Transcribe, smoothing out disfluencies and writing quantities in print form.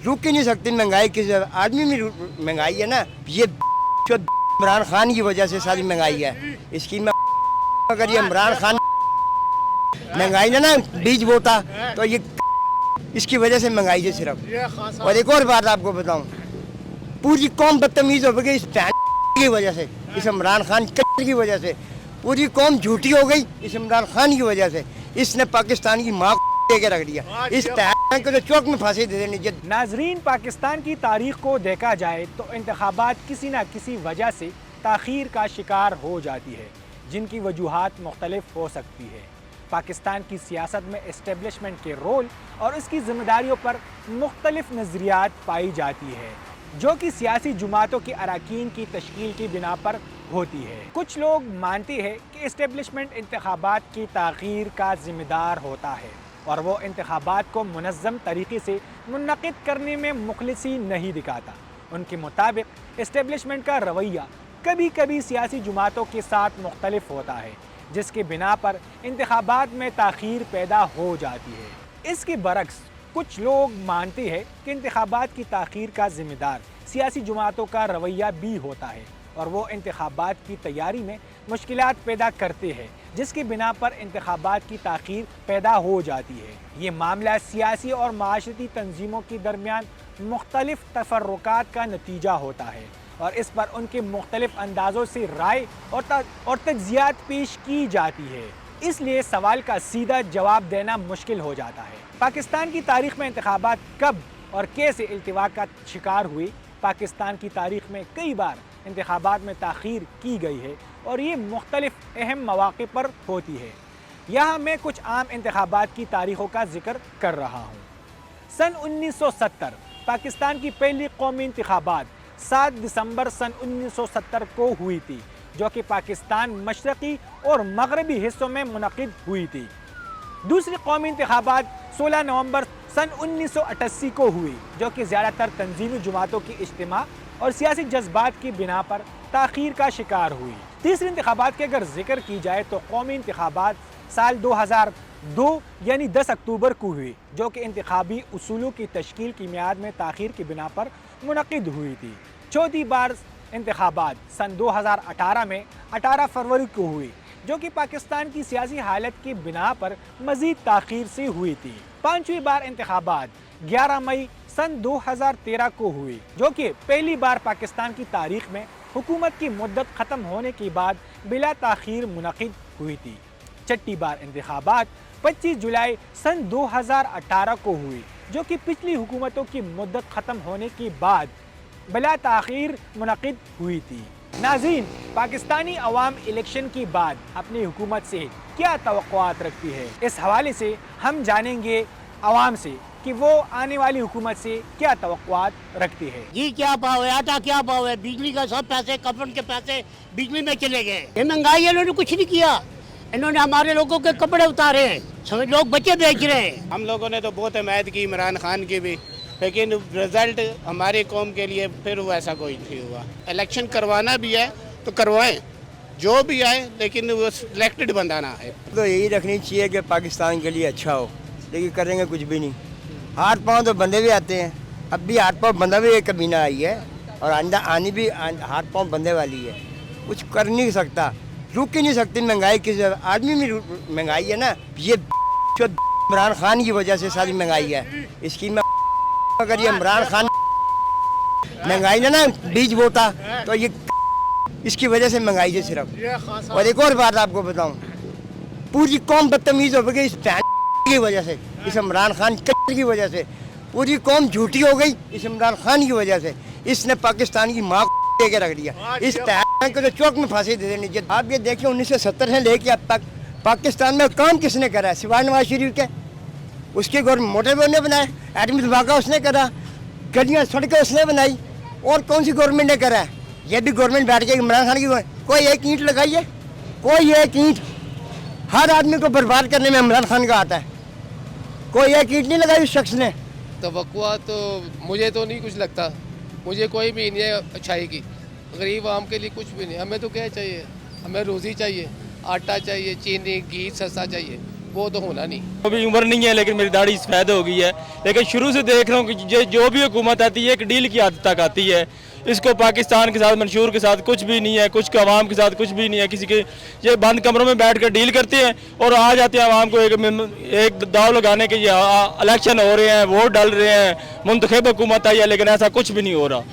रुक ही नहीं सकती महंगाई की। आदमी में महंगाई है ना, ये इमरान खान की वजह से सारी महंगाई है। इसकी मैं अगर ये इमरान खान महंगाई ना बीज बोता तो ये इसकी वजह से महंगाई है सिर्फ। और एक और बात आपको बताऊं, पूरी कौम बदतमीज हो गई इस की वजह से, इस इमरान खान की वजह से। पूरी कौम झूठी हो गई इस इमरान खान की वजह से। इसने पाकिस्तान की माँ को रख दिया, इस को तो चौक में फांसी दे देनी। नाजरीन, पाकिस्तान की तारीख को देखा जाए तो इंतखाबात किसी न किसी वजह से ताख़ीर का शिकार हो जाती है, जिनकी वजूहात मुख्तलिफ हो सकती है। पाकिस्तान की सियासत में इस्टेब्लिशमेंट के रोल और इसकी जिम्मेदारियों पर मुख्तलिफ नज़रियात पाई जाती है, जो कि सियासी जमातों के अरकान की तश्कील की बिना पर होती है। कुछ लोग मानते हैं कि इस्टेब्लिशमेंट इंतखाबात की ताख़ीर का ज़िम्मेदार होता है और वो इंतखाबात को मुनज़्ज़म तरीके से मुनक़िद करने में मुखलिसी नहीं दिखाता। उनके मुताबिक इस्टेब्लिशमेंट का रवैया कभी कभी सियासी जमातों के साथ मुख्तलिफ होता है, जिसके बिना पर इंतखाबात में ताख़ीर पैदा हो जाती है। इसके बरक्स कुछ लोग मानते हैं कि इंतखाबात की ताख़ीर का ज़िम्मेदार सियासी जमातों का रवैया भी होता है और वो इंतखाबात की तैयारी में मुश्किलात पैदा करते हैं, जिसकी बिना पर इंतखाबात की ताख़ीर पैदा हो जाती है। ये मामला सियासी और माशरती तंजीमों के दरमियान मुख्तलिफ तफर्रुकात का नतीजा होता है और इस पर उनके मुख्तलिफ अंदाज़ों से राय और तज्ज़ियात पेश की जाती है। इसलिए सवाल का सीधा जवाब देना मुश्किल हो जाता है। पाकिस्तान की तारीख़ में इंतखाबात कब और कैसे इल्तिवा का शिकार हुई? पाकिस्तान की तारीख़ में कई बार इंतखाबात में ताख़ीर की गई है और ये मुख्तलिफ अहम मौक़े पर होती है। यहाँ मैं कुछ आम इंतखाबात की तारीख़ों का जिक्र कर रहा हूँ। सन 1970 पाकिस्तान की पहली कौमी इंतखाबात 7 दिसंबर सन 1970 को हुई थी, जो कि पाकिस्तान मशरक़ी और मगरबी हिस्सों में मुनक़िद हुई थी। दूसरी कौमी इंतखाबात 16 नवंबर सन 1988 को हुई, जो कि ज़्यादातर तंजीमी जमातों की इज्तिमा और सियासी जज्बात की बिना पर ताख़ीर का शिकार हुई। तीसरी इंतखाबात की अगर जिक्र की जाए तो कौमी इंतखाबात साल 2002 यानी 10 अक्टूबर को हुई, जो कि इंतखाबी उसूलों की तश्कील की मियाद में ताख़ीर की बिना पर मुनक़िद हुई थी। चौथी बार इंतखाबात सन 2018 में 18 फरवरी को हुई, जो कि पाकिस्तान की सियासी हालत की बिना पर मज़ीद ताख़ीर से हुई थी। पाँचवीं बार इंतखाबात 11 मई सन 2013 को हुई, जो कि पहली बार पाकिस्तान की तारीख़ में हुकूमत की मुद्दत ख़त्म होने के बाद बिला ताख़ीर मुनक़िद हुई थी। छठी बार इंतखाबात 25 जुलाई सन 2018 को हुई, जो कि पिछली हुकूमतों की मुद्दत ख़त्म होने के बाद बिला ताख़ीर मुनक़िद हुई थी। नाज़रीन, पाकिस्तानी अवाम इलेक्शन के बाद अपनी हुकूमत से क्या तवक्कुआत रखती है? इस हवाले से हम जानेंगे अवाम से कि वो आने वाली हुकूमत से क्या तवक्कुआत रखती है। जी क्या भाव है, आटा क्या भाव है, बिजली का सब पैसे, कफन के पैसे बिजली में चले गए। ये महंगाई इन्होंने कुछ नहीं किया, इन्होंने हमारे लोगों के कपड़े उतारे हैं, समझ लोग बच्चे बेच रहे हैं। हम लोगों ने तो बहुत हिमायत की इमरान खान की भी, लेकिन रिजल्ट हमारी कौम के लिए फिर वैसा कोई नहीं हुआ। इलेक्शन करवाना भी है तो करवाएं, जो भी आए, लेकिन वो सिलेक्टेड बनाना है। तो यही रखनी चाहिए कि पाकिस्तान के लिए अच्छा हो, लेकिन करेंगे कुछ भी नहीं। हाथ पाँव तो बंदे भी आते हैं, अब भी हाथ पाँव बंदा भी एक कमीना आई है और आनी भी हाथ पाँव बंदे वाली है। कुछ कर नहीं सकता, रुक ही नहीं सकती महंगाई की। आदमी में महंगाई है ना, ये इमरान खान की वजह से सारी महंगाई है। इसकी मैं अगर ये इमरान खान महंगाई ना बीज बोता तो ये इसकी वजह से महंगाई है सिर्फ। और एक और बात आपको बताऊं, पूरी कौम बदतमीज हो गई इस की वजह से, इस इमरान खान की वजह से। पूरी कौम झूठी हो गई इस इमरान खान की वजह से। इसने पाकिस्तान की माँ को रख दिया, इस को तो चौक में फांसी दे देनी। आप ये देखिए 1970 से लेके अब तक पाकिस्तान में काम किसने करा है? सिवाय नवाज शरीफ के। उसके गवर्नमेंट मोटरवे ने बनाए, एटमी विभाग उसने करा, गलियाँ सड़कें उसने बनाई, और कौन सी गवर्नमेंट ने करा है? ये भी गवर्नमेंट बैठ के इमरान खान की कोई एक ईंट लगाइए, कोई एक ईंट। हर आदमी को बर्बाद करने में इमरान खान का आता है, कोई एक ईंट नहीं लगाई उस शख्स ने। तवक्कुआ तो मुझे तो नहीं कुछ लगता, मुझे कोई भी नहीं है अच्छाई की। गरीब आम के लिए कुछ भी नहीं। हमें तो क्या चाहिए, हमें रोज़ी चाहिए, आटा चाहिए, चीनी घी सस्ता चाहिए, वो तो होना नहीं। अभी उम्र नहीं है लेकिन मेरी दाढ़ी सफ़ेद हो गई है, लेकिन शुरू से देख रहा हूँ कि जो भी हुकूमत आती है एक डील की हद तक आती है। इसको पाकिस्तान के साथ, मंशूर के साथ कुछ भी नहीं है, कुछ का अवाम के साथ कुछ भी नहीं है। किसी के ये बंद कमरों में बैठ कर डील करते हैं और आ जाते हैं अवाम को एक दाव लगाने के, ये इलेक्शन हो रहे हैं, वोट डाल रहे हैं, मुंतखब हुकूमत आई है, लेकिन ऐसा कुछ भी नहीं हो रहा।